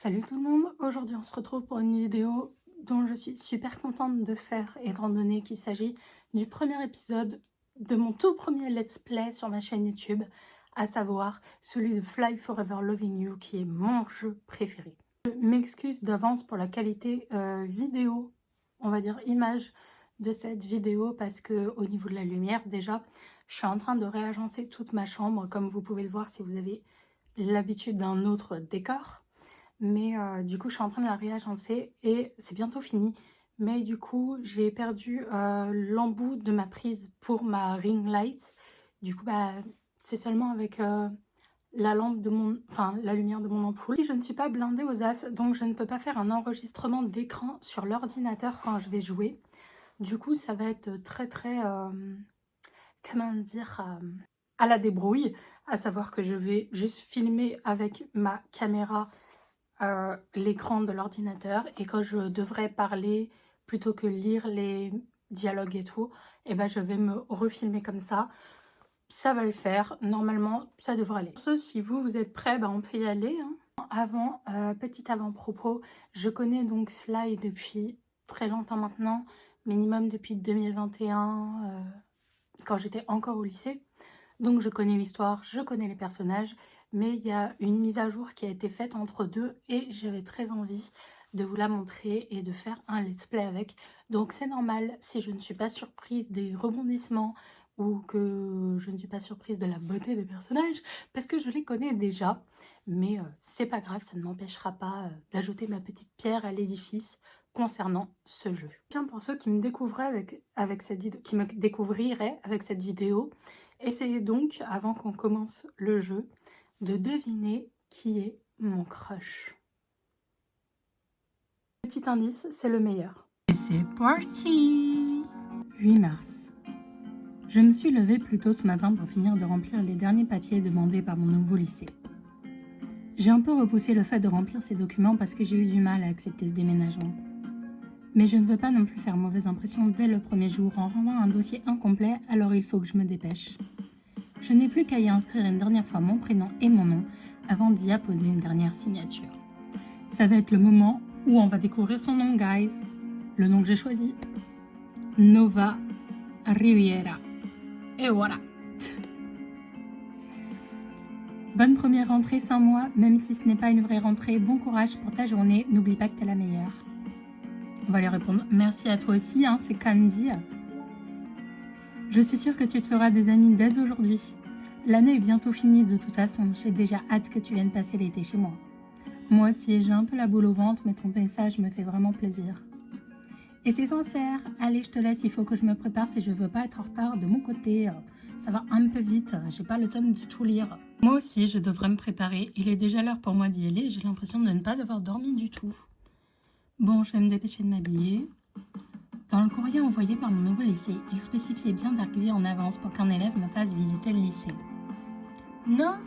Salut tout le monde, aujourd'hui on se retrouve pour une vidéo dont je suis super contente de faire étant donné qu'il s'agit du premier épisode de mon tout premier let's play sur ma chaîne YouTube, à savoir celui de Fly Forever Loving You qui est mon jeu préféré. Je m'excuse d'avance pour la qualité vidéo, on va dire image de cette vidéo parce que au niveau de la lumière déjà je suis en train de réagencer toute ma chambre comme vous pouvez le voir si vous avez l'habitude d'un autre décor. Mais du coup, je suis en train de la réagencer et c'est bientôt fini. Mais du coup, j'ai perdu l'embout de ma prise pour ma ring light. Du coup, c'est seulement avec la lampe de la lumière de mon ampoule. Je ne suis pas blindée aux as, donc je ne peux pas faire un enregistrement d'écran sur l'ordinateur quand je vais jouer. Du coup, ça va être très comment dire, à la débrouille. À savoir que je vais juste filmer avec ma caméra l'écran de l'ordinateur et quand je devrais parler plutôt que lire les dialogues et tout, et je vais me refilmer comme ça. Ça va le faire, normalement ça devrait aller. Si vous êtes prêts, on peut y aller, hein. Petit avant-propos, je connais donc Fly depuis très longtemps maintenant, minimum depuis 2021, quand j'étais encore au lycée. Donc je connais l'histoire, je connais les personnages, mais il y a une mise à jour qui a été faite entre deux et j'avais très envie de vous la montrer et de faire un let's play avec. Donc c'est normal si je ne suis pas surprise des rebondissements ou que je ne suis pas surprise de la beauté des personnages parce que je les connais déjà. Mais c'est pas grave, ça ne m'empêchera pas d'ajouter ma petite pierre à l'édifice concernant ce jeu. Tiens, pour ceux qui me découvriraient avec cette vidéo, qui me découvriraient avec cette vidéo, essayez donc, avant qu'on commence le jeu, de deviner qui est mon crush. Petit indice, c'est le meilleur. Et c'est parti! 8 mars. Je me suis levée plus tôt ce matin pour finir de remplir les derniers papiers demandés par mon nouveau lycée. J'ai un peu repoussé le fait de remplir ces documents parce que j'ai eu du mal à accepter ce déménagement. Mais je ne veux pas non plus faire mauvaise impression dès le premier jour en rendant un dossier incomplet, alors il faut que je me dépêche. Je n'ai plus qu'à y inscrire une dernière fois mon prénom et mon nom avant d'y apposer une dernière signature. Ça va être le moment où on va découvrir son nom, guys. Le nom que j'ai choisi. Nova Riviera. Et voilà. Bonne première rentrée sans moi, même si ce n'est pas une vraie rentrée. Bon courage pour ta journée. N'oublie pas que t'es la meilleure. On va lui répondre merci à toi aussi, hein, c'est Candy. Je suis sûre que tu te feras des amis dès aujourd'hui. L'année est bientôt finie de toute façon. J'ai déjà hâte que tu viennes passer l'été chez moi. Moi aussi, j'ai un peu la boule au ventre, mais ton message me fait vraiment plaisir. Et c'est sincère. Allez, je te laisse, il faut que je me prépare si je veux pas être en retard de mon côté. Ça va un peu vite, j'ai pas le temps de tout lire. Moi aussi, je devrais me préparer. Il est déjà l'heure pour moi d'y aller. J'ai l'impression de ne pas avoir dormi du tout. Bon, je vais me dépêcher de m'habiller. Dans le courrier envoyé par mon nouveau lycée, il spécifiait bien d'arriver en avance pour qu'un élève me fasse visiter le lycée. Nova!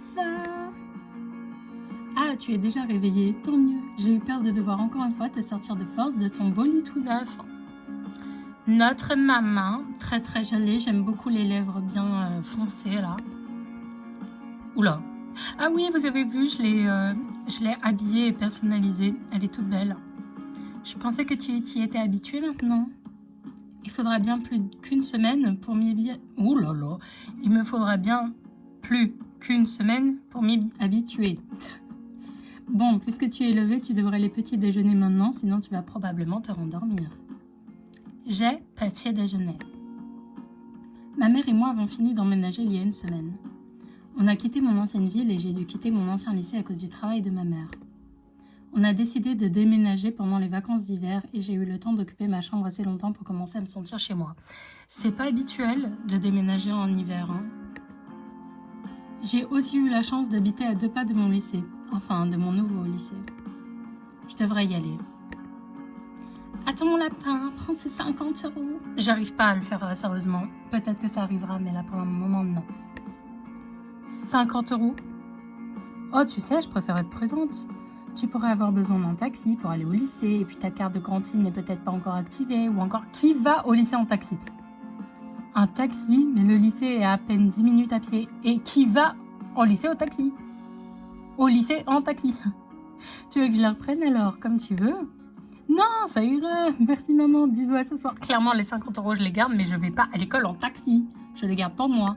Ah, tu es déjà réveillée, tant mieux. J'ai eu peur de devoir encore une fois te sortir de force de ton beau lit tout neuf. Notre maman, très jolie, j'aime beaucoup les lèvres bien foncées là. Oula! Ah oui, vous avez vu, je l'ai habillée et personnalisée, elle est toute belle. Je pensais que tu y étais habituée maintenant. Il faudra bien plus qu'une semaine pour m'y habituer. Ouh là là, il me faudra bien plus qu'une semaine pour m'y habituer. Bon, puisque tu es levé, tu devrais aller petit déjeuner maintenant, sinon tu vas probablement te rendormir. J'ai petit déjeuner. Ma mère et moi avons fini d'emménager il y a une semaine. On a quitté mon ancienne ville et j'ai dû quitter mon ancien lycée à cause du travail de ma mère. On a décidé de déménager pendant les vacances d'hiver et j'ai eu le temps d'occuper ma chambre assez longtemps pour commencer à me sentir chez moi. C'est pas habituel de déménager en hiver, hein. J'ai aussi eu la chance d'habiter à 2 pas de mon lycée, enfin de mon nouveau lycée. Je devrais y aller. Attends mon lapin, prends ces 50 €. J'arrive pas à le faire sérieusement. Peut-être que ça arrivera, mais là pour le moment non. 50 €. Oh tu sais, je préfère être prudente. Tu pourrais avoir besoin d'un taxi pour aller au lycée et puis ta carte de cantine n'est peut-être pas encore activée ou encore qui va au lycée en taxi? Un taxi, mais le lycée est à peine 10 minutes à pied. Et qui va au lycée au taxi? Au lycée en taxi. Tu veux que je la reprenne alors, comme tu veux? Non, ça ira. Merci maman, bisous à ce soir. Clairement, les 50 € je les garde, mais je vais pas à l'école en taxi. Je les garde pour moi.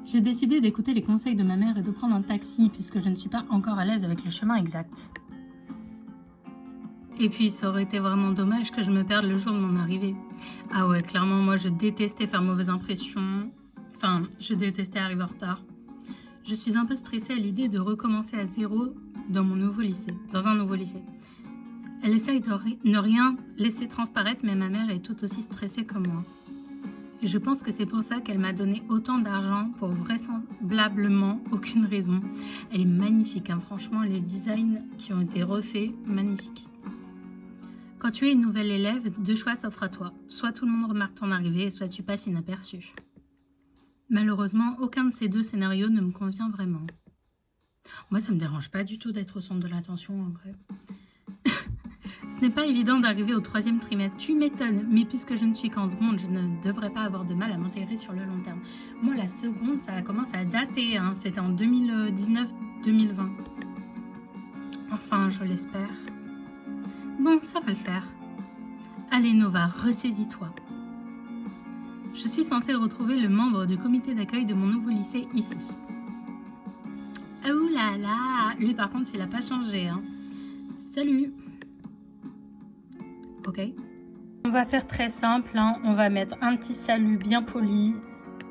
J'ai décidé d'écouter les conseils de ma mère et de prendre un taxi puisque je ne suis pas encore à l'aise avec le chemin exact. Et puis, ça aurait été vraiment dommage que je me perde le jour de mon arrivée. Ah ouais, clairement, moi, je détestais faire mauvaise impression. Enfin, je détestais arriver en retard. Je suis un peu stressée à l'idée de recommencer à zéro dans un nouveau lycée. Elle essaye de ne rien laisser transparaître, mais ma mère est tout aussi stressée que moi. Et je pense que c'est pour ça qu'elle m'a donné autant d'argent pour vraisemblablement aucune raison. Elle est magnifique, hein. Franchement, les designs qui ont été refaits, magnifiques. Quand tu es une nouvelle élève, 2 choix s'offrent à toi. Soit tout le monde remarque ton arrivée, soit tu passes inaperçu. Malheureusement, aucun de ces 2 scénarios ne me convient vraiment. Moi, ça me dérange pas du tout d'être au centre de l'attention, en vrai. Ce n'est pas évident d'arriver au 3e trimestre. Tu m'étonnes, mais puisque je ne suis qu'en seconde, je ne devrais pas avoir de mal à m'intégrer sur le long terme. Moi, la seconde, ça commence à dater, hein. C'était en 2019-2020. Enfin, je l'espère. Bon, ça va le faire. Allez Nova, ressaisis-toi. Je suis censée retrouver le membre du comité d'accueil de mon nouveau lycée ici. Oh là là, lui par contre il n'a pas changé, hein. Salut. Ok. On va faire très simple, hein. On va mettre un petit salut bien poli.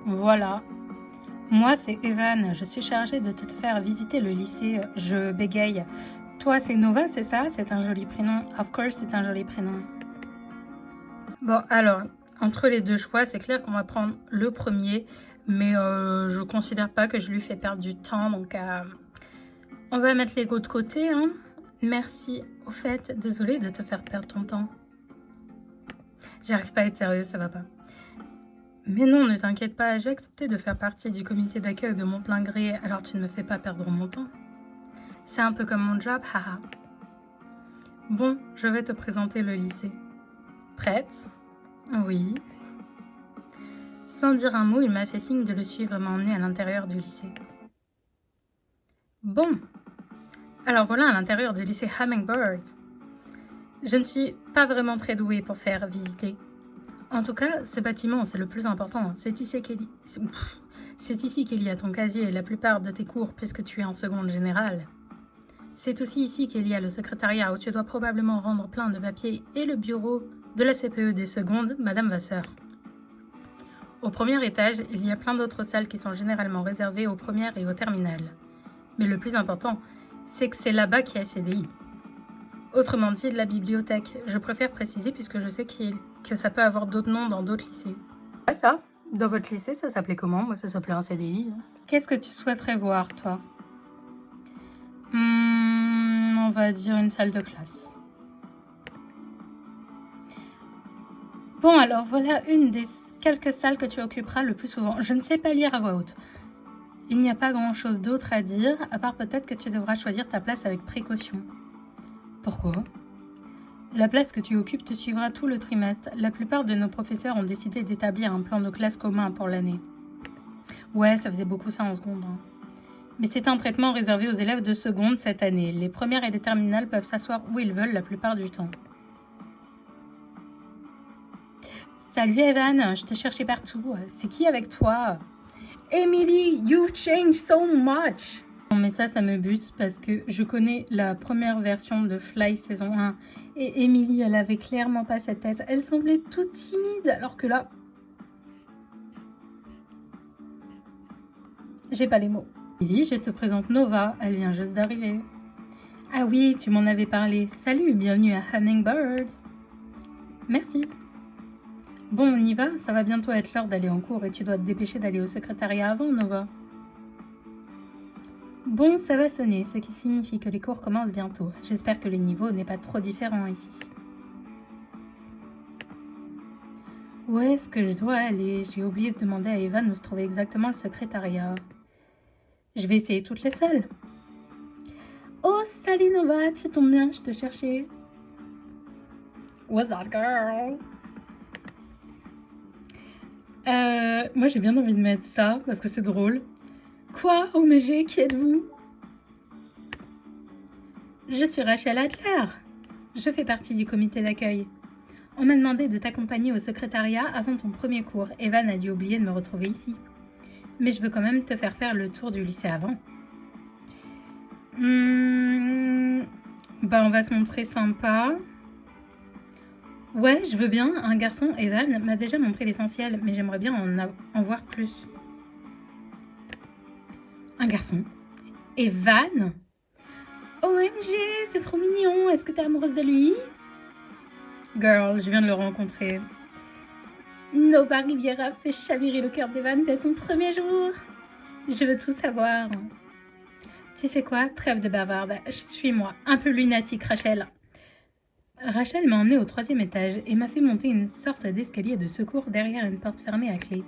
Voilà. Moi c'est Evan, je suis chargée de te faire visiter le lycée. Je bégaye. Toi c'est Nova, c'est ça? C'est un joli prénom. Of course c'est un joli prénom. Bon alors, entre les 2 choix, c'est clair qu'on va prendre le premier. Mais je considère pas que je lui fais perdre du temps. Donc on va mettre l'ego de côté, hein. Merci. Au fait, désolée de te faire perdre ton temps. J'arrive pas à être sérieuse, ça va pas. Mais non, ne t'inquiète pas, j'ai accepté de faire partie du comité d'accueil de mon plein gré, alors tu ne me fais pas perdre mon temps. C'est un peu comme mon job, haha. Bon, je vais te présenter le lycée. Prête? Oui. Sans dire un mot, il m'a fait signe de le suivre et m'a emmené à l'intérieur du lycée. Bon. Alors voilà à l'intérieur du lycée Hummingbird. Je ne suis pas vraiment très douée pour faire visiter. En tout cas, ce bâtiment, c'est le plus important. C'est ici qu'il y a ton casier et la plupart de tes cours puisque tu es en seconde générale. C'est aussi ici qu'il y a le secrétariat où tu dois probablement rendre plein de papiers et le bureau de la CPE des secondes, Madame Vasseur. Au premier étage, il y a plein d'autres salles qui sont généralement réservées aux premières et aux terminales. Mais le plus important, c'est que c'est là-bas qu'il y a CDI. Autrement dit, la bibliothèque. Je préfère préciser puisque je sais que ça peut avoir d'autres noms dans d'autres lycées. Ah ça? Dans votre lycée, ça s'appelait comment? Moi, ça s'appelait un CDI. Qu'est-ce que tu souhaiterais voir, toi? On va dire une salle de classe. Bon, alors voilà une des quelques salles que tu occuperas le plus souvent. Je ne sais pas lire à voix haute. Il n'y a pas grand-chose d'autre à dire, à part peut-être que tu devras choisir ta place avec précaution. Pourquoi? La place que tu occupes te suivra tout le trimestre. La plupart de nos professeurs ont décidé d'établir un plan de classe commun pour l'année. Ouais, ça faisait beaucoup ça en seconde. Hein. Mais c'est un traitement réservé aux élèves de seconde cette année. Les premières et les terminales peuvent s'asseoir où ils veulent la plupart du temps. Salut Evan, je t'ai cherché partout. C'est qui avec toi? Emily, you changed so much. Mais ça me bute parce que je connais la première version de Fly saison 1 et Emily, elle avait clairement pas cette tête. Elle semblait toute timide alors que là... J'ai pas les mots. Emily, je te présente Nova, elle vient juste d'arriver. Ah oui, tu m'en avais parlé. Salut, bienvenue à Hummingbird. Merci. Bon, on y va, ça va bientôt être l'heure d'aller en cours et tu dois te dépêcher d'aller au secrétariat avant, Nova. Bon, ça va sonner, ce qui signifie que les cours commencent bientôt. J'espère que le niveau n'est pas trop différent ici. Où est-ce que je dois aller? J'ai oublié de demander à Evan où se trouvait exactement le secrétariat. Je vais essayer toutes les salles. Oh, salut Nova, tu tombes bien, je te cherchais. What's up, girl? Moi j'ai bien envie de mettre ça parce que c'est drôle. Quoi? OMG, qui êtes-vous? Je suis Rachel Adler. Je fais partie du comité d'accueil. On m'a demandé de t'accompagner au secrétariat avant ton premier cours. Evan a dû oublier de me retrouver ici. Mais je veux quand même te faire le tour du lycée avant. On va se montrer sympa. Ouais, je veux bien. Un garçon, Evan, m'a déjà montré l'essentiel, mais j'aimerais bien en voir plus. Un garçon? Evan? OMG, c'est trop mignon. Est-ce que t'es amoureuse de lui? Girl, je viens de le rencontrer. Nova Riviera fait chavirer le cœur d'Evan dès son premier jour. Je veux tout savoir. Tu sais quoi? Trêve de bavarde. Suis-moi. Un peu lunatique, Rachel. Rachel m'a emmenée au 3e étage et m'a fait monter une sorte d'escalier de secours derrière une porte fermée à clé.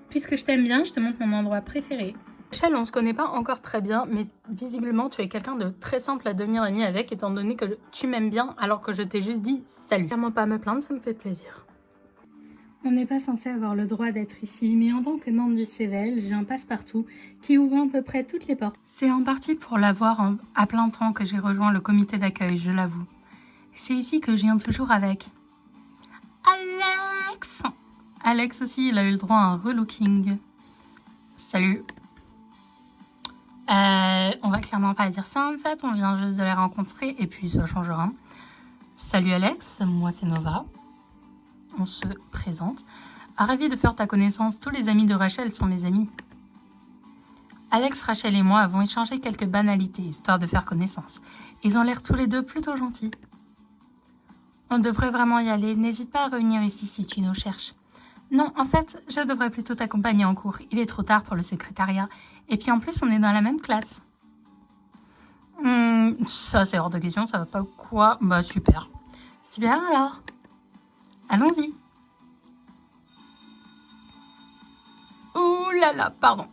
Puisque je t'aime bien, je te montre mon endroit préféré. Rachel, on se connaît pas encore très bien, mais visiblement tu es quelqu'un de très simple à devenir ami avec, étant donné que tu m'aimes bien alors que je t'ai juste dit salut. Vraiment pas à me plaindre, ça me fait plaisir. On n'est pas censé avoir le droit d'être ici, mais en tant que membre du CVL, j'ai un passe-partout qui ouvre à peu près toutes les portes. C'est en partie pour l'avoir à plein temps que j'ai rejoint le comité d'accueil, je l'avoue. C'est ici que je viens toujours avec Alex. Alex aussi, il a eu le droit à un relooking. Salut. On va clairement pas dire ça en fait, on vient juste de les rencontrer et puis ça change rien. Salut Alex, moi c'est Nova. On se présente. Ravi de faire ta connaissance, tous les amis de Rachel sont mes amis. Alex, Rachel et moi avons échangé quelques banalités, histoire de faire connaissance. Ils ont l'air tous les deux plutôt gentils. On devrait vraiment y aller, n'hésite pas à revenir ici si tu nous cherches. Non, en fait, je devrais plutôt t'accompagner en cours. Il est trop tard pour le secrétariat. Et puis en plus, on est dans la même classe. Ça, c'est hors de question, ça va pas ou quoi? Bah, super. Super alors. Allons-y. Ouh là là, pardon.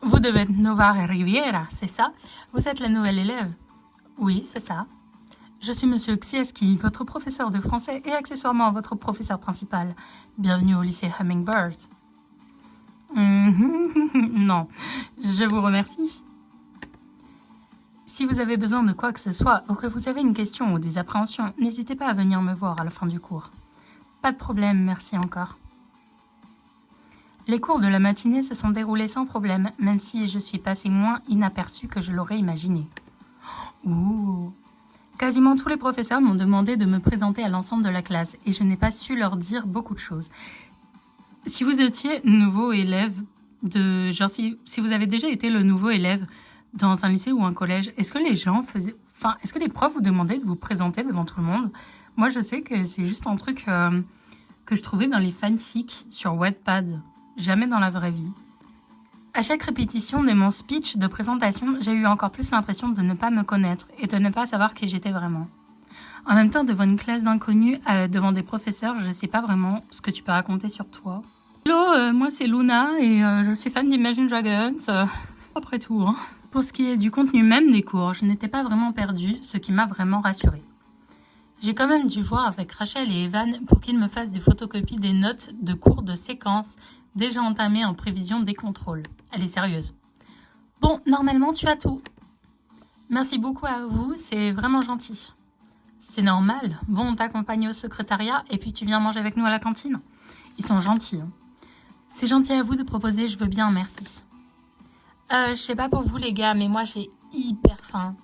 Vous devez être Nova Riviera, c'est ça? Vous êtes la nouvelle élève? Oui, c'est ça. Je suis Monsieur Ksieski, votre professeur de français et accessoirement votre professeur principal. Bienvenue au lycée Hummingbird. Non, je vous remercie. Si vous avez besoin de quoi que ce soit ou que vous avez une question ou des appréhensions, n'hésitez pas à venir me voir à la fin du cours. Pas de problème, merci encore. Les cours de la matinée se sont déroulés sans problème, même si je suis passée moins inaperçue que je l'aurais imaginé. Ouh. Quasiment tous les professeurs m'ont demandé de me présenter à l'ensemble de la classe et je n'ai pas su leur dire beaucoup de choses. Si vous étiez nouveau élève si vous avez déjà été le nouveau élève dans un lycée ou un collège, est-ce que est-ce que les profs vous demandaient de vous présenter devant tout le monde? Moi, je sais que c'est juste un truc que je trouvais dans les fanfics sur Wattpad, jamais dans la vraie vie. À chaque répétition de mon speech de présentation, j'ai eu encore plus l'impression de ne pas me connaître et de ne pas savoir qui j'étais vraiment. En même temps, devant une classe d'inconnus, devant des professeurs, je ne sais pas vraiment ce que tu peux raconter sur toi. Hello, moi c'est Luna et je suis fan d'Imagine Dragons. Après tout, hein. Pour ce qui est du contenu même des cours, je n'étais pas vraiment perdue, ce qui m'a vraiment rassurée. J'ai quand même dû voir avec Rachel et Evan pour qu'ils me fassent des photocopies des notes de cours de séquence déjà entamées en prévision des contrôles. Elle est sérieuse. Bon, normalement, tu as tout. Merci beaucoup à vous, c'est vraiment gentil. C'est normal. Bon, on t'accompagne au secrétariat et puis tu viens manger avec nous à la cantine. Ils sont gentils. Hein. C'est gentil à vous de proposer, je veux bien, merci. Je sais pas pour vous les gars, mais moi j'ai hyper faim.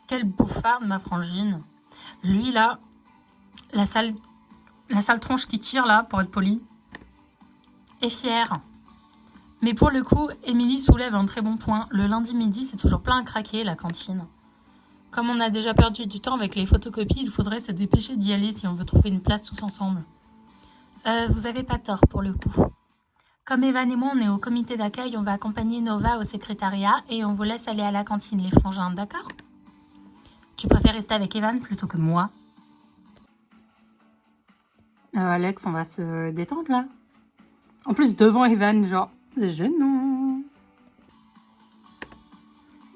Quelle bouffarde ma frangine. Lui là, la sale tronche qui tire là, pour être poli, est fière. Mais pour le coup, Émilie soulève un très bon point. Le lundi midi, c'est toujours plein à craquer, la cantine. Comme on a déjà perdu du temps avec les photocopies, il faudrait se dépêcher d'y aller si on veut trouver une place tous ensemble. Vous avez pas tort pour le coup. Comme Evan et moi, on est au comité d'accueil, on va accompagner Nova au secrétariat et on vous laisse aller à la cantine, les frangins, d'accord? Tu préfères rester avec Evan plutôt que moi? Alex, on va se détendre là. En plus, devant Evan, genre, c'est gênant.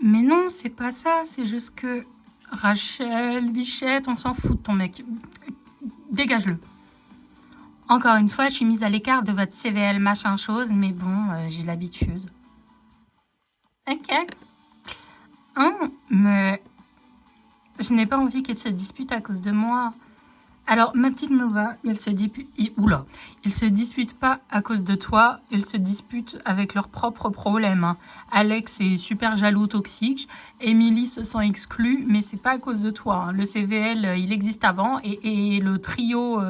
Mais non, c'est pas ça, c'est juste que... Rachel, Bichette, on s'en fout de ton mec. Dégage-le. Encore une fois, je suis mise à l'écart de votre CVL machin chose, mais bon, j'ai l'habitude. Ok. Mais Je n'ai pas envie qu'ils se disputent à cause de moi. Alors, ma petite Nova, ils se disputent pas à cause de toi, ils se disputent avec leurs propres problèmes. Hein. Alex est super jaloux, toxique. Emily se sent exclue, mais c'est pas à cause de toi. Hein. Le CVL, il existe avant, et le trio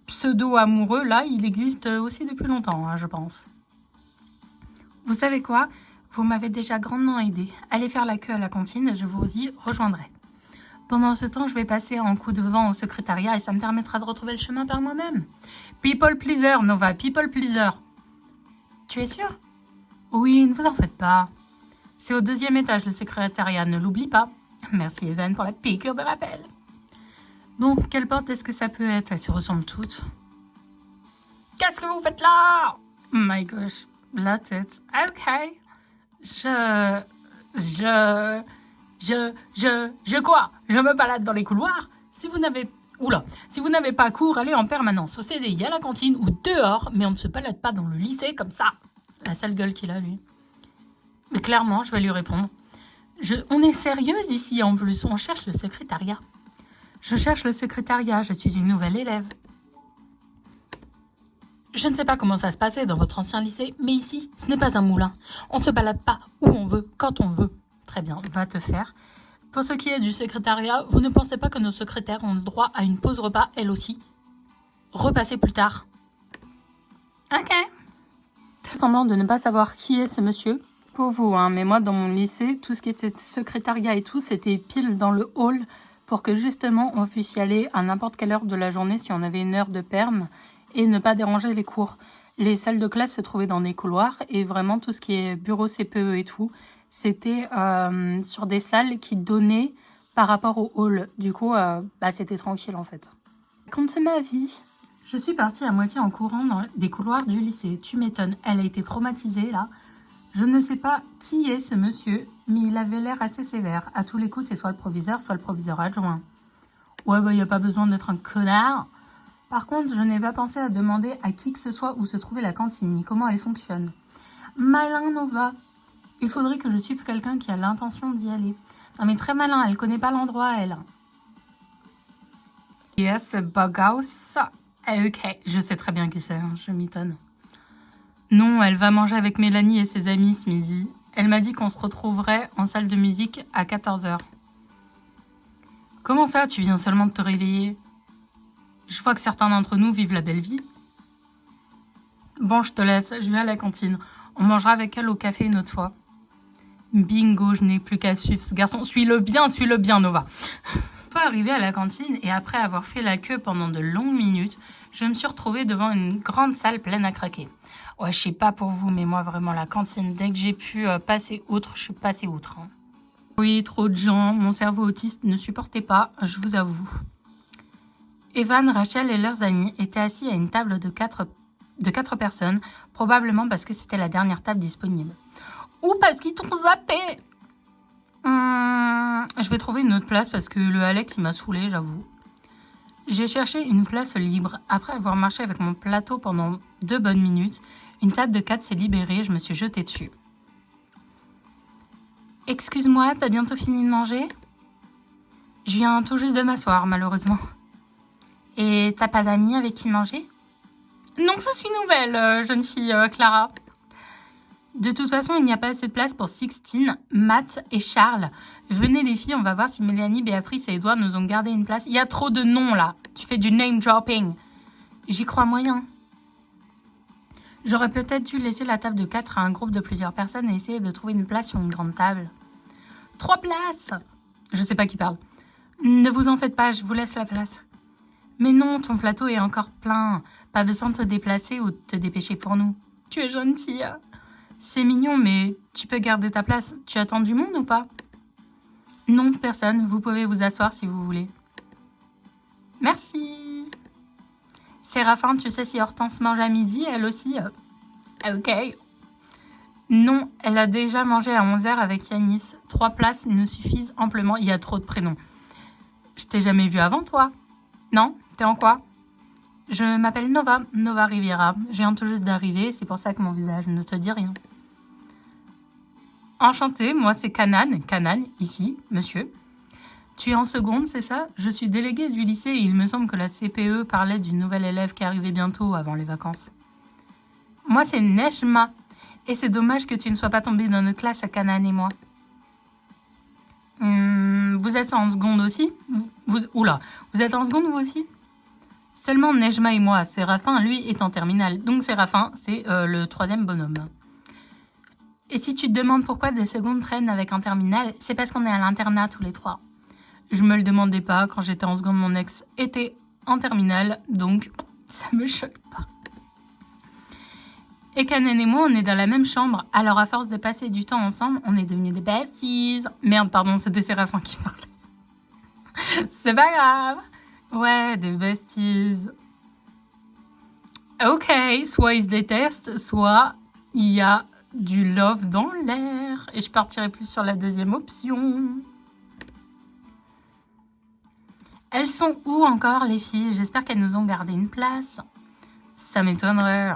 pseudo-amoureux, là, il existe aussi depuis longtemps, hein, je pense. Vous savez quoi? Vous m'avez déjà grandement aidé. Allez faire la queue à la cantine, je vous y rejoindrai. Pendant ce temps, je vais passer en coup de vent au secrétariat et ça me permettra de retrouver le chemin par moi-même. People pleaser, Nova, people pleaser. Tu es sûre? Oui, ne vous en faites pas. C'est au 2e étage, le secrétariat, ne l'oublie pas. Merci Evan pour la piqûre de rappel. Bon, quelle porte est-ce que ça peut être? Elles se ressemblent toutes. Qu'est-ce que vous faites là? Oh my gosh, la tête. Ok. Je quoi? Je me balade dans les couloirs. Si vous n'avez pas cours, allez en permanence au CDI, à la cantine ou dehors, mais on ne se balade pas dans le lycée comme ça. La sale gueule qu'il a, lui. Mais clairement, je vais lui répondre. On est sérieuse ici, en plus. On cherche le secrétariat. Je cherche le secrétariat. Je suis une nouvelle élève. Je ne sais pas comment ça se passait dans votre ancien lycée, mais ici, ce n'est pas un moulin. On ne se balade pas où on veut, quand on veut. Très bien, va te faire. Pour ce qui est du secrétariat, vous ne pensez pas que nos secrétaires ont le droit à une pause repas, elles aussi? Repassez plus tard. Ok. Semblant de ne pas savoir qui est ce monsieur. Pour vous, hein, mais moi, dans mon lycée, tout ce qui était secrétariat et tout, c'était pile dans le hall pour que justement, on puisse y aller à n'importe quelle heure de la journée si on avait une heure de perm et ne pas déranger les cours. Les salles de classe se trouvaient dans des couloirs et vraiment tout ce qui est bureau CPE et tout, c'était sur des salles qui donnaient par rapport au hall. Du coup, c'était tranquille en fait. Raconte ma vie. Je suis partie à moitié en courant dans des couloirs du lycée. Tu m'étonnes, elle a été traumatisée là. Je ne sais pas qui est ce monsieur, mais il avait l'air assez sévère. À tous les coups, c'est soit le proviseur adjoint. Ouais, il n'y a pas besoin d'être un connard. Par contre, je n'ai pas pensé à demander à qui que ce soit où se trouvait la cantine, ni comment elle fonctionne. Malin Nova. Il faudrait que je suive quelqu'un qui a l'intention d'y aller. Non mais très malin, elle connaît pas l'endroit, elle. Yes, Bughouse. Ok, je sais très bien qui c'est, hein, je m'étonne. Non, elle va manger avec Mélanie et ses amis ce midi. Elle m'a dit qu'on se retrouverait en salle de musique à 14h. Comment ça, tu viens seulement de te réveiller? Je vois que certains d'entre nous vivent la belle vie. Bon, je te laisse, je vais à la cantine. On mangera avec elle au café une autre fois. Bingo, je n'ai plus qu'à suivre ce garçon. Suis-le bien, Nova. Pas arrivé à la cantine et après avoir fait la queue pendant de longues minutes, je me suis retrouvée devant une grande salle pleine à craquer. Ouais, je sais pas pour vous, mais moi vraiment la cantine, dès que j'ai pu passer outre, je suis passée outre. Hein. Oui, trop de gens, mon cerveau autiste ne supportait pas, je vous avoue. Evan, Rachel et leurs amis étaient assis à une table de 4 personnes, probablement parce que c'était la dernière table disponible. Ou parce qu'ils t'ont zappé. Je vais trouver une autre place parce que le Alex, il m'a saoulée, j'avoue. J'ai cherché une place libre. Après avoir marché avec mon plateau pendant 2 bonnes minutes, une table de 4 s'est libérée, je me suis jetée dessus. Excuse-moi, t'as bientôt fini de manger? Je viens tout juste de m'asseoir, malheureusement. Et t'as pas d'amis avec qui manger? Non, je suis nouvelle, jeune fille Clara. De toute façon, il n'y a pas assez de place pour Sixtine, Matt et Charles. Venez les filles, on va voir si Mélanie, Béatrice et Edouard nous ont gardé une place. Il y a trop de noms là. Tu fais du name dropping. J'y crois moyen. J'aurais peut-être dû laisser la table de 4 à un groupe de plusieurs personnes et essayer de trouver une place sur une grande table. 3 places! Je sais pas qui parle. Ne vous en faites pas, je vous laisse la place. Mais non, ton plateau est encore plein. Pas besoin de te déplacer ou de te dépêcher pour nous. Tu es gentille. C'est mignon, mais tu peux garder ta place. Tu attends du monde ou pas? Non, personne. Vous pouvez vous asseoir si vous voulez. Merci. Séraphin, tu sais si Hortense mange à midi, elle aussi? Ok. Non, elle a déjà mangé à 11h avec Yanis. 3 places nous suffisent amplement. Il y a trop de prénoms. Je t'ai jamais vu avant, toi? Non? T'es en quoi? Je m'appelle Nova, Nova Riviera. Je viens tout juste d'arriver, c'est pour ça que mon visage ne te dit rien. Enchantée, moi c'est Kanan, ici, monsieur. Tu es en seconde, c'est ça? Je suis déléguée du lycée et il me semble que la CPE parlait d'une nouvelle élève qui arrivait bientôt avant les vacances. Moi, c'est Nejma. Et c'est dommage que tu ne sois pas tombée dans notre classe à Canaan et moi. Vous êtes en seconde aussi? Oula, vous êtes en seconde vous aussi? Seulement Nejma et moi. Séraphin, lui, est en terminale. Donc Séraphin, c'est le troisième bonhomme. Et si tu te demandes pourquoi des secondes traînent avec un terminal, c'est parce qu'on est à l'internat tous les trois. Je me le demandais pas, quand j'étais en seconde, mon ex était en terminale, donc ça me choque pas. Et Canaan et moi, on est dans la même chambre, alors à force de passer du temps ensemble, on est devenus des besties. Merde, pardon, c'était Séraphin qui parlait. C'est pas grave. Ouais, des besties. Ok, soit ils se détestent, soit il y a du love dans l'air. Et je partirai plus sur la deuxième option. Elles sont où encore, les filles? J'espère qu'elles nous ont gardé une place. Ça m'étonnerait.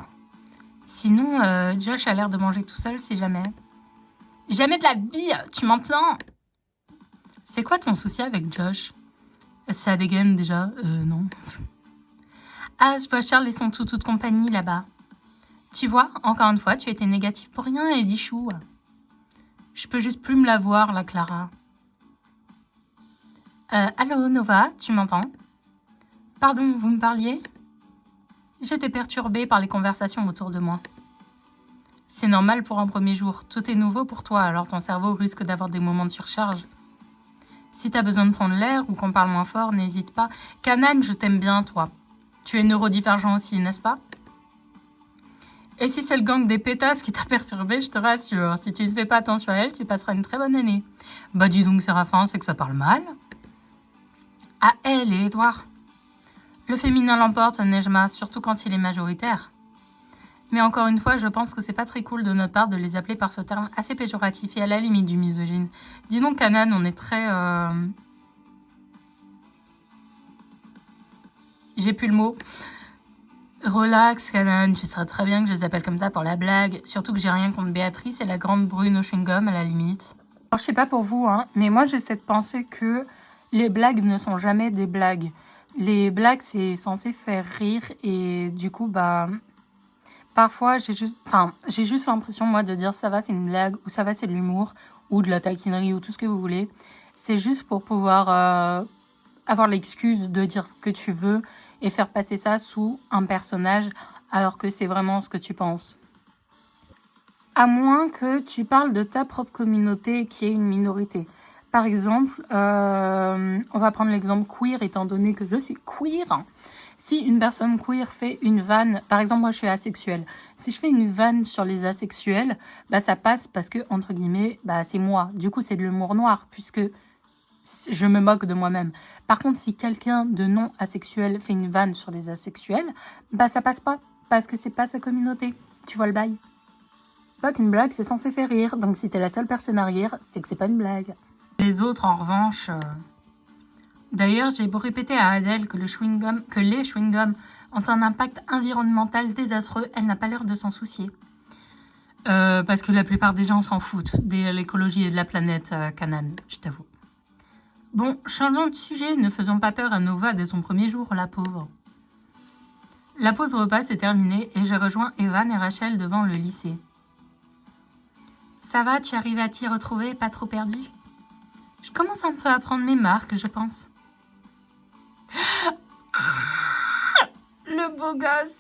Sinon, Josh a l'air de manger tout seul, si jamais. Jamais de la vie, tu m'entends? C'est quoi ton souci avec Josh? Ça dégaine déjà? Non. Ah, je vois Charles et son toutou de compagnie là-bas. Tu vois, encore une fois, tu étais négatif pour rien, Eddie Chou. Je peux juste plus me la voir, la Clara. Allô, Nova, tu m'entends? Pardon, vous me parliez? J'étais perturbée par les conversations autour de moi. C'est normal pour un premier jour. Tout est nouveau pour toi, alors ton cerveau risque d'avoir des moments de surcharge. Si t'as besoin de prendre l'air ou qu'on parle moins fort, n'hésite pas. Canaan, je t'aime bien, toi. Tu es neurodivergent aussi, n'est-ce pas? Et si c'est le gang des pétasses qui t'a perturbé, je te rassure. Si tu ne fais pas attention à elle, tu passeras une très bonne année. Bah dis donc, Séraphin, c'est que ça parle mal. À elle et Edouard. Le féminin l'emporte, Nejma, surtout quand il est majoritaire. Mais encore une fois, je pense que c'est pas très cool de notre part de les appeler par ce terme assez péjoratif et à la limite du misogyne. Dis donc, Canaan, on est très... J'ai plus le mot. Relax, Canaan, tu seras très bien que je les appelle comme ça pour la blague. Surtout que j'ai rien contre Béatrice et la grande brune au chewing-gum à la limite. Alors, je sais pas pour vous, hein, mais moi j'ai cette pensée que les blagues ne sont jamais des blagues. Les blagues, c'est censé faire rire et du coup, bah... Parfois, j'ai juste l'impression, moi, de dire ça va, c'est une blague, ou ça va, c'est de l'humour, ou de la taquinerie, ou tout ce que vous voulez. C'est juste pour pouvoir avoir l'excuse de dire ce que tu veux et faire passer ça sous un personnage, alors que c'est vraiment ce que tu penses. À moins que tu parles de ta propre communauté qui est une minorité. Par exemple, on va prendre l'exemple queer, étant donné que je suis queer. Si une personne queer fait une vanne, par exemple moi je suis asexuelle, si je fais une vanne sur les asexuels, bah ça passe parce que, entre guillemets, bah c'est moi. Du coup c'est de l'humour noir, puisque je me moque de moi-même. Par contre, si quelqu'un de non asexuel fait une vanne sur les asexuels, bah ça passe pas, parce que c'est pas sa communauté. Tu vois le bail? Pas qu'une blague, c'est censé faire rire, donc si t'es la seule personne à rire, c'est que c'est pas une blague. Les autres, en revanche... D'ailleurs, j'ai beau répéter à Adèle que les chewing-gums ont un impact environnemental désastreux, elle n'a pas l'air de s'en soucier. Parce que la plupart des gens s'en foutent de l'écologie et de la planète, Canaan, je t'avoue. Bon, changeons de sujet, ne faisons pas peur à Nova dès son premier jour, la pauvre. La pause repas s'est terminée et je rejoins Evan et Rachel devant le lycée. Ça va, tu arrives à t'y retrouver, pas trop perdu? Je commence un peu à prendre mes marques, je pense. Le beau gosse.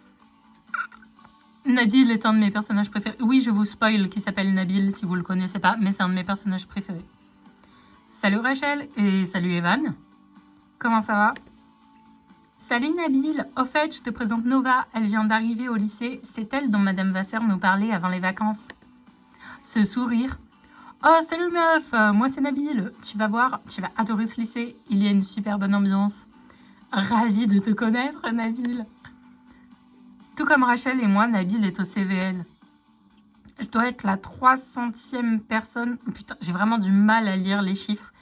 Nabil est un de mes personnages préférés. Oui, je vous spoil qui s'appelle Nabil si vous le connaissez pas, mais c'est un de mes personnages préférés. Salut Rachel et salut Evan. Comment ça va? Salut Nabil. Au fait, je te présente Nova. Elle vient d'arriver au lycée. C'est elle dont Madame Vasseur nous parlait avant les vacances. Ce sourire. Oh, salut meuf, moi c'est Nabil. Tu vas voir, tu vas adorer ce lycée. Il y a une super bonne ambiance. Ravie de te connaître, Nabil. Tout comme Rachel et moi, Nabil est au CVL. Je dois être la 300e personne. Putain, j'ai vraiment du mal à lire les chiffres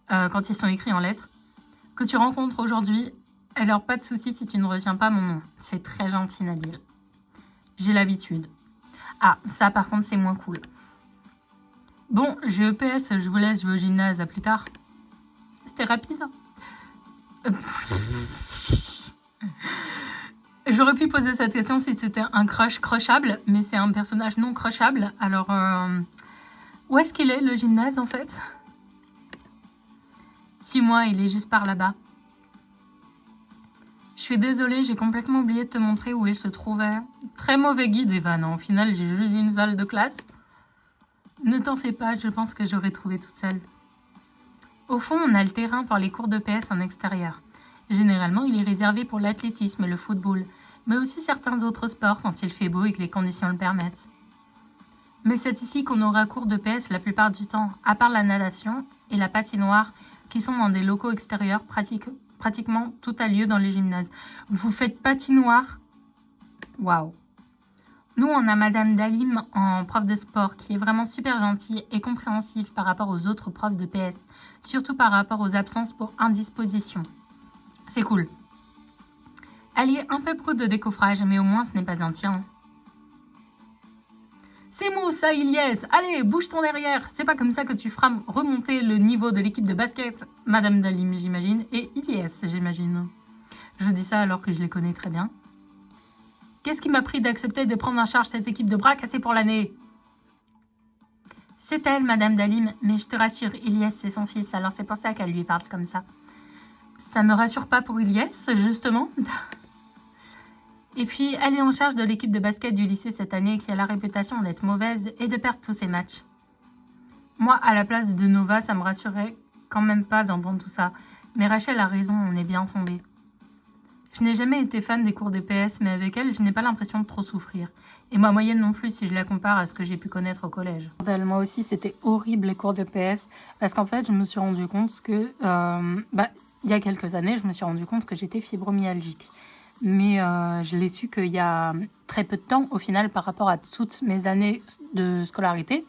quand ils sont écrits en lettres. Que tu rencontres aujourd'hui. Alors, pas de souci si tu ne retiens pas mon nom. C'est très gentil, Nabil. J'ai l'habitude. Ah, ça par contre, c'est moins cool. Bon, j'ai EPS, je vous laisse, je vais au gymnase, à plus tard. c'était rapide. J'aurais pu poser cette question si c'était un crush crushable, mais c'est un personnage non crushable. Alors, où est-ce qu'il est, le gymnase, en fait? Suis-moi, il est juste par là-bas. Je suis désolée, j'ai complètement oublié de te montrer où il se trouvait. Très mauvais guide, Evan. Au final, j'ai juste une salle de classe. Ne t'en fais pas, je pense que j'aurais trouvé toute seule. Au fond, on a le terrain pour les cours de PS en extérieur. Généralement, il est réservé pour l'athlétisme et le football, mais aussi certains autres sports quand il fait beau et que les conditions le permettent. Mais c'est ici qu'on aura cours de PS la plupart du temps, à part la natation et la patinoire, qui sont dans des locaux extérieurs pratiquement tout a lieu dans les gymnases. Vous faites patinoire? Waouh! Nous, on a Madame Dalim en prof de sport qui est vraiment super gentille et compréhensive par rapport aux autres profs de PS, surtout par rapport aux absences pour indisposition. C'est cool. Elle est un peu proue de décoffrage, mais au moins ce n'est pas un tien. C'est mou ça, Ilyes. Allez, bouge ton derrière. C'est pas comme ça que tu feras remonter le niveau de l'équipe de basket. Madame Dalim, j'imagine, et Ilyes, j'imagine. Je dis ça alors que je les connais très bien. Qu'est-ce qui m'a pris d'accepter de prendre en charge cette équipe de bras cassés pour l'année? C'est elle, Madame Dalim, mais je te rassure, Ilyes, c'est son fils, alors c'est pour ça qu'elle lui parle comme ça. Ça me rassure pas pour Ilyes, justement. Et puis, elle est en charge de l'équipe de basket du lycée cette année qui a la réputation d'être mauvaise et de perdre tous ses matchs. Moi, à la place de Nova, ça me rassurait quand même pas d'entendre tout ça. Mais Rachel a raison, on est bien tombé. Je n'ai jamais été fan des cours de PS, mais avec elle, je n'ai pas l'impression de trop souffrir. Et ma moyenne non plus, si je la compare à ce que j'ai pu connaître au collège. Moi aussi, c'était horrible les cours de PS, parce qu'en fait, je me suis rendu compte que, il y a quelques années, je me suis rendu compte que j'étais fibromyalgique. Mais je l'ai su qu'il y a très peu de temps, au final, par rapport à toutes mes années de scolarité.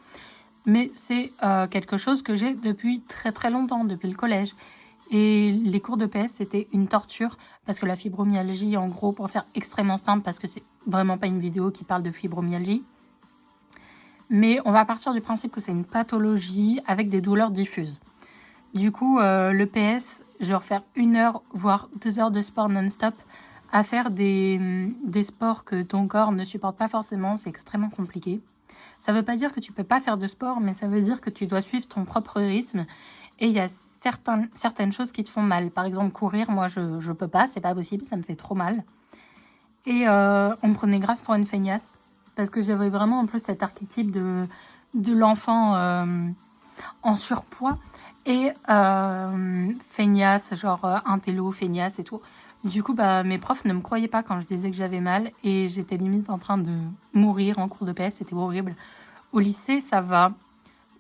Mais c'est quelque chose que j'ai depuis très très longtemps, depuis le collège. Et les cours de PS, c'était une torture parce que la fibromyalgie, en gros, pour faire extrêmement simple, parce que c'est vraiment pas une vidéo qui parle de fibromyalgie, mais on va partir du principe que c'est une pathologie avec des douleurs diffuses. Du coup, le PS, je vais refaire 1 heure, voire 2 heures de sport non-stop à faire des sports que ton corps ne supporte pas forcément. C'est extrêmement compliqué. Ça veut pas dire que tu peux pas faire de sport, mais ça veut dire que tu dois suivre ton propre rythme. Et il y a certaines choses qui te font mal. Par exemple, courir, moi, je peux pas, c'est pas possible, ça me fait trop mal. Et on me prenait grave pour une feignasse, parce que j'avais vraiment en plus cet archétype de l'enfant en surpoids, et feignasse, genre intello, feignasse et tout. Du coup, mes profs ne me croyaient pas quand je disais que j'avais mal, et j'étais limite en train de mourir en cours de PS, c'était horrible. Au lycée, ça va.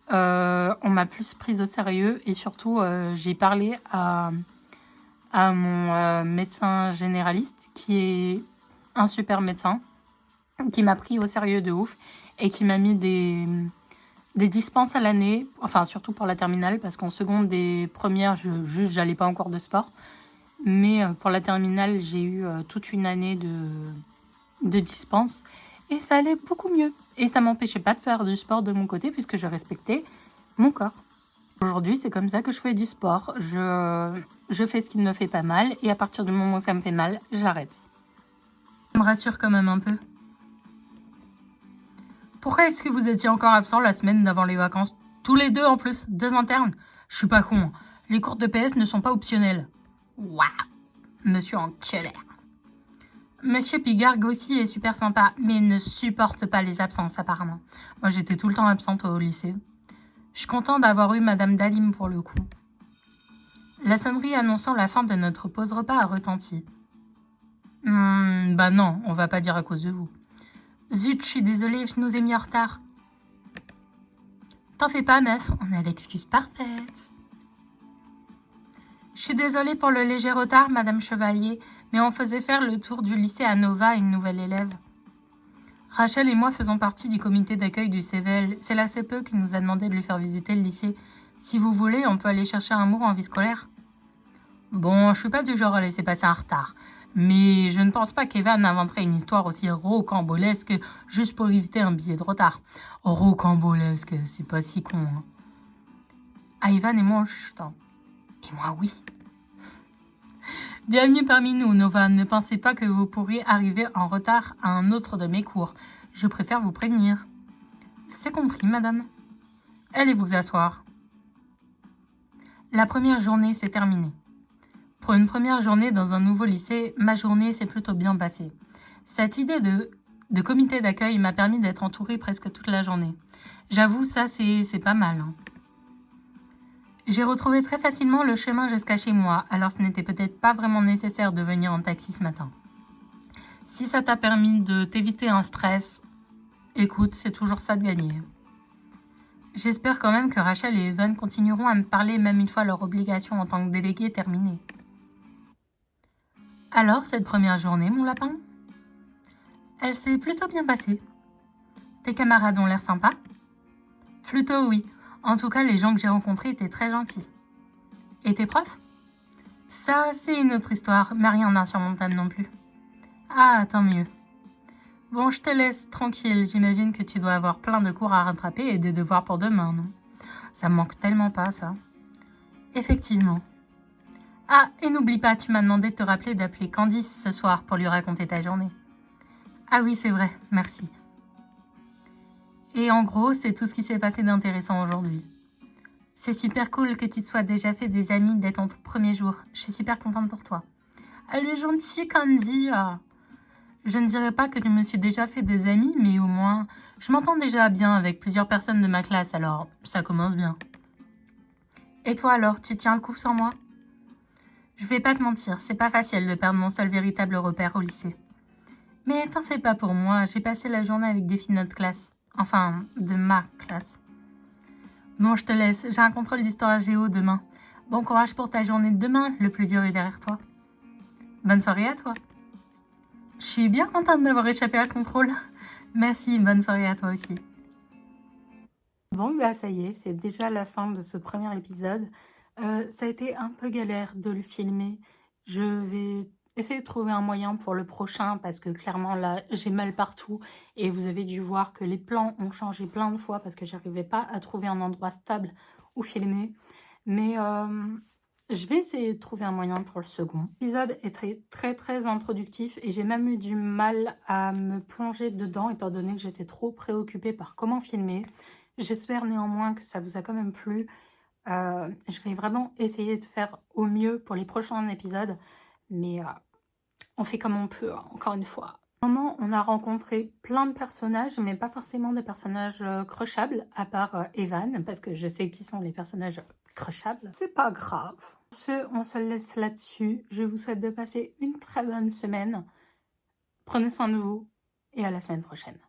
On m'a plus prise au sérieux et surtout j'ai parlé à mon médecin généraliste qui est un super médecin qui m'a pris au sérieux de ouf et qui m'a mis des dispenses à l'année, enfin surtout pour la terminale parce qu'en seconde des premières j'allais pas encore de sport, mais pour la terminale j'ai eu toute une année de dispenses. Et ça allait beaucoup mieux. Et ça m'empêchait pas de faire du sport de mon côté puisque je respectais mon corps. Aujourd'hui, c'est comme ça que je fais du sport. Je fais ce qui ne me fait pas mal et à partir du moment où ça me fait mal, j'arrête. Ça me rassure quand même un peu. Pourquoi est-ce que vous étiez encore absent la semaine d'avant les vacances? Tous les deux en plus, 2 internes. Je suis pas con. Les cours de PS ne sont pas optionnels. Waouh, monsieur en colère. Monsieur Pigargue aussi est super sympa, mais il ne supporte pas les absences apparemment. Moi j'étais tout le temps absente au lycée. Je suis contente d'avoir eu Madame Dalim pour le coup. La sonnerie annonçant la fin de notre pause repas a retenti. Bah non, on va pas dire à cause de vous. Zut, je suis désolée, je nous ai mis en retard. T'en fais pas meuf, on a l'excuse parfaite. Je suis désolée pour le léger retard, Madame Chevalier, mais on faisait faire le tour du lycée à Nova, une nouvelle élève. Rachel et moi faisons partie du comité d'accueil du CVL. C'est la CPE qui nous a demandé de lui faire visiter le lycée. Si vous voulez, on peut aller chercher un mot en vie scolaire. Bon, je suis pas du genre à laisser passer un retard. Mais je ne pense pas qu'Evan inventerait une histoire aussi rocambolesque juste pour éviter un billet de retard. Rocambolesque, c'est pas si con. Hein. Ah, Evan et moi, chut. Et moi, oui. Bienvenue parmi nous, Nova. Ne pensez pas que vous pourriez arriver en retard à un autre de mes cours. Je préfère vous prévenir. C'est compris, madame. Allez vous asseoir. La première journée s'est terminée. Pour une première journée dans un nouveau lycée, ma journée s'est plutôt bien passée. Cette idée de comité d'accueil m'a permis d'être entourée presque toute la journée. J'avoue, ça c'est pas mal. Hein. J'ai retrouvé très facilement le chemin jusqu'à chez moi, alors ce n'était peut-être pas vraiment nécessaire de venir en taxi ce matin. Si ça t'a permis de t'éviter un stress, écoute, c'est toujours ça de gagner. J'espère quand même que Rachel et Evan continueront à me parler même une fois leur obligation en tant que déléguée terminée. Alors, cette première journée, mon lapin? Elle s'est plutôt bien passée. Tes camarades ont l'air sympas? Plutôt oui. En tout cas, les gens que j'ai rencontrés étaient très gentils. Et tes profs? Ça, c'est une autre histoire, mais rien d'insurmontable non plus. Ah, tant mieux. Bon, je te laisse tranquille. J'imagine que tu dois avoir plein de cours à rattraper et des devoirs pour demain, non? Ça me manque tellement pas, ça. Effectivement. Ah, et n'oublie pas, tu m'as demandé de te rappeler d'appeler Candice ce soir pour lui raconter ta journée. Ah oui, c'est vrai, merci. Et en gros, c'est tout ce qui s'est passé d'intéressant aujourd'hui. C'est super cool que tu te sois déjà fait des amis dès ton premier jour. Je suis super contente pour toi. Elle est gentille, Candy. Je ne dirais pas que je me suis déjà fait des amis, mais au moins, je m'entends déjà bien avec plusieurs personnes de ma classe, alors ça commence bien. Et toi alors, tu tiens le coup sur moi? Je vais pas te mentir, c'est pas facile de perdre mon seul véritable repère au lycée. Mais t'en fais pas pour moi, j'ai passé la journée avec des filles de notre classe. Enfin, de ma classe. Bon, je te laisse, j'ai un contrôle d'histoire géo demain. Bon courage pour ta journée de demain, le plus dur est derrière toi. Bonne soirée à toi. Je suis bien contente d'avoir échappé à ce contrôle. Merci, bonne soirée à toi aussi. Bon, bah ça y est, c'est déjà la fin de ce premier épisode. Ça a été un peu galère de le filmer. Je vais essayer de trouver un moyen pour le prochain parce que clairement là, j'ai mal partout. Et vous avez dû voir que les plans ont changé plein de fois parce que j'arrivais pas à trouver un endroit stable où filmer. Mais je vais essayer de trouver un moyen pour le second. L'épisode est très introductif et j'ai même eu du mal à me plonger dedans étant donné que j'étais trop préoccupée par comment filmer. J'espère néanmoins que ça vous a quand même plu. Je vais vraiment essayer de faire au mieux pour les prochains épisodes, mais on fait comme on peut, hein, encore une fois. Au moment, on a rencontré plein de personnages, mais pas forcément des personnages crushables, à part Evan, parce que je sais qui sont les personnages crushables. C'est pas grave. On se laisse là-dessus. Je vous souhaite de passer une très bonne semaine. Prenez soin de vous et à la semaine prochaine.